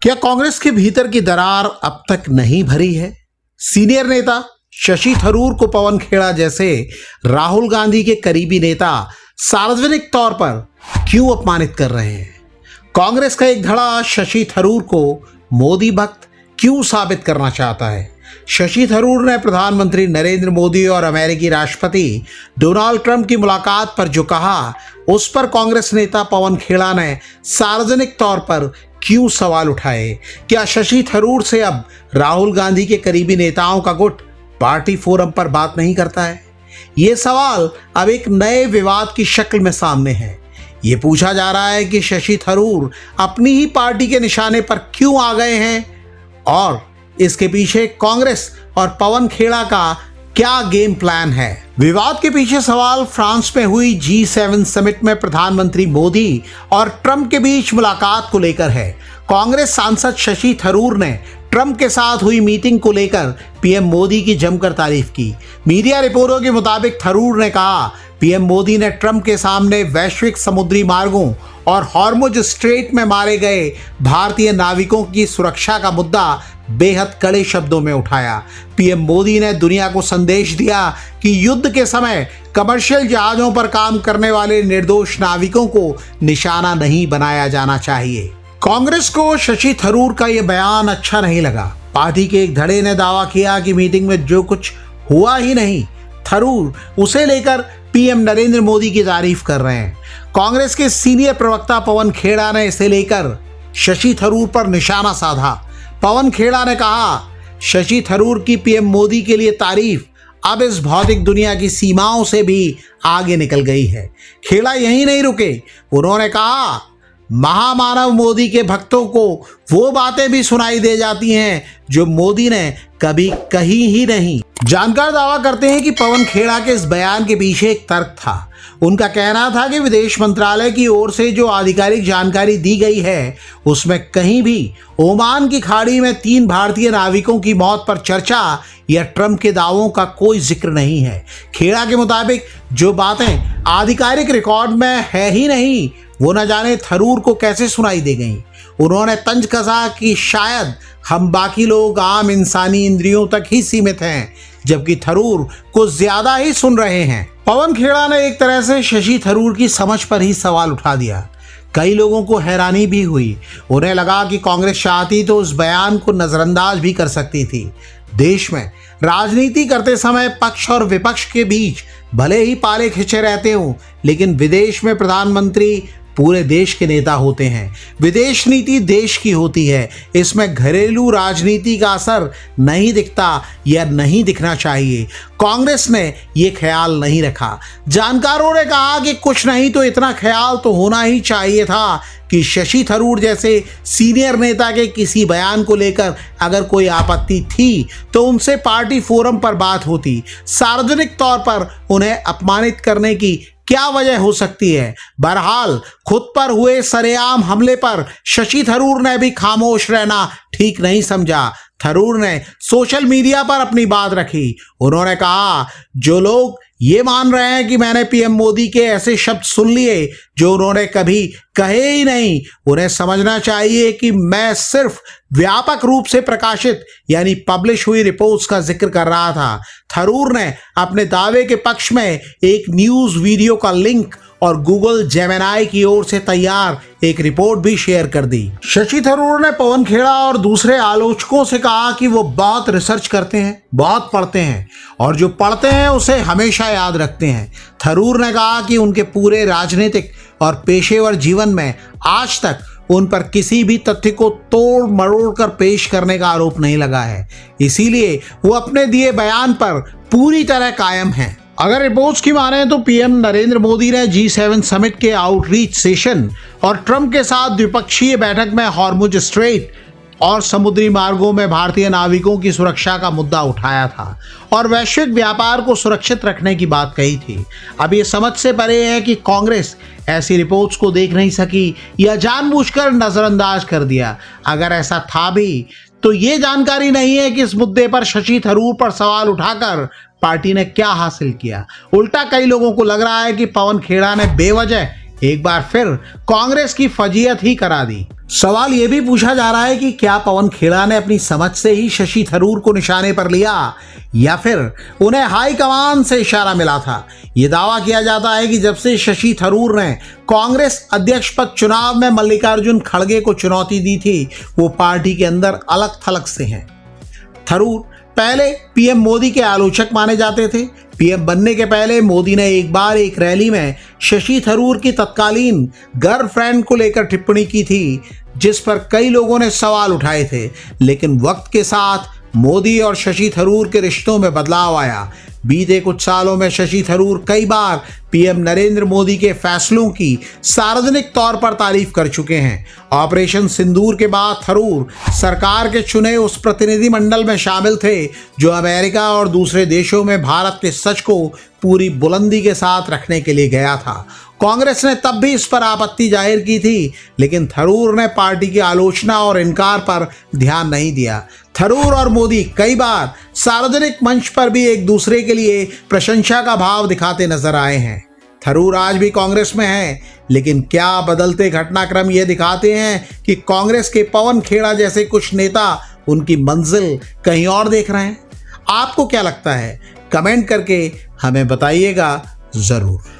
क्या कांग्रेस के भीतर की दरार अब तक नहीं भरी है? सीनियर नेता शशि थरूर को पवन खेड़ा जैसे राहुल गांधी के करीबी नेता सार्वजनिक तौर पर क्यों अपमानित कर रहे हैं? कांग्रेस का एक धड़ा शशि थरूर को मोदी भक्त क्यों साबित करना चाहता है? शशि थरूर ने प्रधानमंत्री नरेंद्र मोदी और अमेरिकी राष्ट्रपति डोनाल्ड ट्रंप की मुलाकात पर जो कहा, उस पर कांग्रेस नेता पवन खेड़ा ने सार्वजनिक तौर पर क्यों सवाल उठाए? क्या शशि थरूर से अब राहुल गांधी के करीबी नेताओं का गुट पार्टी फोरम पर बात नहीं करता है? ये सवाल अब एक नए विवाद की शक्ल में सामने है। ये पूछा जा रहा है कि शशि थरूर अपनी ही पार्टी के निशाने पर क्यों आ गए हैं और इसके पीछे कांग्रेस और पवन खेड़ा का क्या गेम प्लान है? विवाद के पीछे सवाल फ्रांस में हुई G7 समिट में प्रधानमंत्री मोदी और ट्रंप के बीच मुलाकात को लेकर है। कांग्रेस सांसद शशि थरूर ने ट्रंप के साथ हुई मीटिंग को लेकर पीएम मोदी की जमकर तारीफ की। मीडिया रिपोर्टों के मुताबिक थरूर ने कहा, पीएम मोदी ने ट्रंप के सामने वैश्विक समुद्री मार्गों और हॉर्मुज स्ट्रेट में मारे गए भारतीय नाविकों की सुरक्षा का मुद्दा बेहद कड़े शब्दों में उठाया। पीएम मोदी ने दुनिया को संदेश दिया कि युद्ध के समय कमर्शियल जहाजों पर काम करने वाले निर्दोष नाविकों को निशाना नहीं बनाया जाना चाहिए। कांग्रेस को शशि थरूर का यह बयान अच्छा नहीं लगा। पार्टी के एक धड़े ने दावा किया कि मीटिंग में जो कुछ हुआ ही नहीं, थरूर उसे लेकर पीएम नरेंद्र मोदी की तारीफ कर रहे हैं। कांग्रेस के सीनियर प्रवक्ता पवन खेड़ा ने इसे लेकर शशि थरूर पर निशाना साधा। पवन खेड़ा ने कहा, शशि थरूर की पीएम मोदी के लिए तारीफ अब इस भौतिक दुनिया की सीमाओं से भी आगे निकल गई है। खेड़ा यहीं नहीं रुके, उन्होंने कहा, महामानव मोदी के भक्तों को वो बातें भी सुनाई दे जाती हैं जो मोदी ने कभी कही ही नहीं। जानकार दावा करते हैं कि पवन खेड़ा के इस बयान के पीछे एक तर्क था। उनका कहना था कि विदेश मंत्रालय की ओर से जो आधिकारिक जानकारी दी गई है, उसमें कहीं भी ओमान की खाड़ी में 3 भारतीय नाविकों की मौत पर चर्चा या ट्रंप के दावों का कोई जिक्र नहीं है। खेड़ा के मुताबिक जो बातें आधिकारिक रिकॉर्ड में है ही नहीं, वो न जाने थरूर को कैसे सुनाई दे गई। उन्होंने तंज कसा कि शायद हम बाकी लोग आम इंसानी इंद्रियों तक ही सीमित हैं, जबकि थरूर कुछ ज्यादा ही सुन रहे हैं। पवन खेड़ा ने एक तरह से शशि थरूर की समझ पर ही सवाल उठा दिया। कई लोगों को हैरानी भी हुई। उन्हें लगा कि कांग्रेस चाहती तो उस बयान को नजरअंदाज भी कर सकती थी। देश में राजनीति करते समय पक्ष और विपक्ष के बीच भले ही पाले खिंचे रहते हों, लेकिन विदेश में प्रधानमंत्री पूरे देश के नेता होते हैं। विदेश नीति देश की होती है। इसमें घरेलू राजनीति का असर नहीं दिखता या नहीं दिखना चाहिए। कांग्रेस ने ये ख्याल नहीं रखा। जानकारों ने कहा कि कुछ नहीं तो इतना ख्याल तो होना ही चाहिए था कि शशि थरूर जैसे सीनियर नेता के किसी बयान को लेकर अगर कोई आपत्ति थी तो उनसे पार्टी फोरम पर बात होती। सार्वजनिक तौर पर उन्हें अपमानित करने की क्या वजह हो सकती है? बहरहाल खुद पर हुए सरेआम हमले पर शशि थरूर ने भी खामोश रहना ठीक नहीं समझा। थरूर ने सोशल मीडिया पर अपनी बात रखी। उन्होंने कहा, जो लोग ये मान रहे हैं कि मैंने पीएम मोदी के ऐसे शब्द सुन लिए जो उन्होंने कभी कहे ही नहीं, उन्हें समझना चाहिए कि मैं सिर्फ व्यापक रूप से प्रकाशित यानी पब्लिश हुई रिपोर्ट्स का जिक्र कर रहा था। थरूर ने अपने दावे के पक्ष में एक न्यूज़ वीडियो का लिंक और गूगल जेमिनी की ओर से तैयार एक रिपोर्ट भी शेयर कर दी। शशि थरूर ने पवन खेड़ा और दूसरे आलोचकों से कहा कि वो बहुत रिसर्च करते हैं, बहुत पढ़ते हैं और जो पढ़ते हैं उसे हमेशा याद रखते हैं। थरूर ने कहा कि उनके पूरे राजनीतिक और पेशेवर जीवन में आज तक उन पर किसी भी तथ्य को तोड़ मरोड़ कर पेश करने का आरोप नहीं लगा है, इसीलिए वो अपने दिए बयान पर पूरी तरह कायम हैं। अगर रिपोर्ट्स की माने तो पीएम नरेंद्र मोदी ने G7 समिट के आउटरीच सेशन और ट्रंप के साथ द्विपक्षीय बैठक में हॉर्मुज स्ट्रेट और समुद्री मार्गों में भारतीय नाविकों की सुरक्षा का मुद्दा उठाया था और वैश्विक व्यापार को सुरक्षित रखने की बात कही थी। अब ये समझ से परे है कि कांग्रेस ऐसी रिपोर्ट्स को देख नहीं सकी या जानबूझकर नजरअंदाज कर दिया। अगर ऐसा था भी तो ये जानकारी नहीं है कि इस मुद्दे पर शशि थरूर पर सवाल उठाकर पार्टी ने क्या हासिल किया। उल्टा कई लोगों को लग रहा है कि पवन खेड़ा ने बेवजह एक बार फिर कांग्रेस की फजीहत ही करा दी। सवाल यह भी पूछा जा रहा है कि क्या पवन खेड़ा ने अपनी समझ से ही शशि थरूर को निशाने पर लिया या फिर उन्हें हाईकमान से इशारा मिला था। यह दावा किया जाता है कि जब से शशि थरूर ने कांग्रेस अध्यक्ष पद चुनाव में मल्लिकार्जुन खड़गे को चुनौती दी थी, वो पार्टी के अंदर अलग थलग से हैं। थरूर पहले पीएम मोदी के आलोचक माने जाते थे। पीएम बनने के पहले मोदी ने एक बार एक रैली में शशि थरूर की तत्कालीन गर्लफ्रेंड को लेकर टिप्पणी की थी, जिस पर कई लोगों ने सवाल उठाए थे। लेकिन वक्त के साथ मोदी और शशि थरूर के रिश्तों में बदलाव आया। बीते कुछ सालों में शशि थरूर कई बार पीएम नरेंद्र मोदी के फैसलों की सार्वजनिक तौर पर तारीफ कर चुके हैं। ऑपरेशन सिंदूर के बाद थरूर सरकार के चुने उस प्रतिनिधिमंडल में शामिल थे जो अमेरिका और दूसरे देशों में भारत के सच को पूरी बुलंदी के साथ रखने के लिए गया था। कांग्रेस ने तब भी इस पर आपत्ति जाहिर की थी, लेकिन थरूर ने पार्टी की आलोचना और इनकार पर ध्यान नहीं दिया। थरूर और मोदी कई बार सार्वजनिक मंच पर भी एक दूसरे के लिए प्रशंसा का भाव दिखाते नजर आए हैं। थरूर आज भी कांग्रेस में हैं, लेकिन क्या बदलते घटनाक्रम ये दिखाते हैं कि कांग्रेस के पवन खेड़ा जैसे कुछ नेता उनकी मंजिल कहीं और देख रहे हैं? आपको क्या लगता है? कमेंट करके हमें बताइएगा जरूर।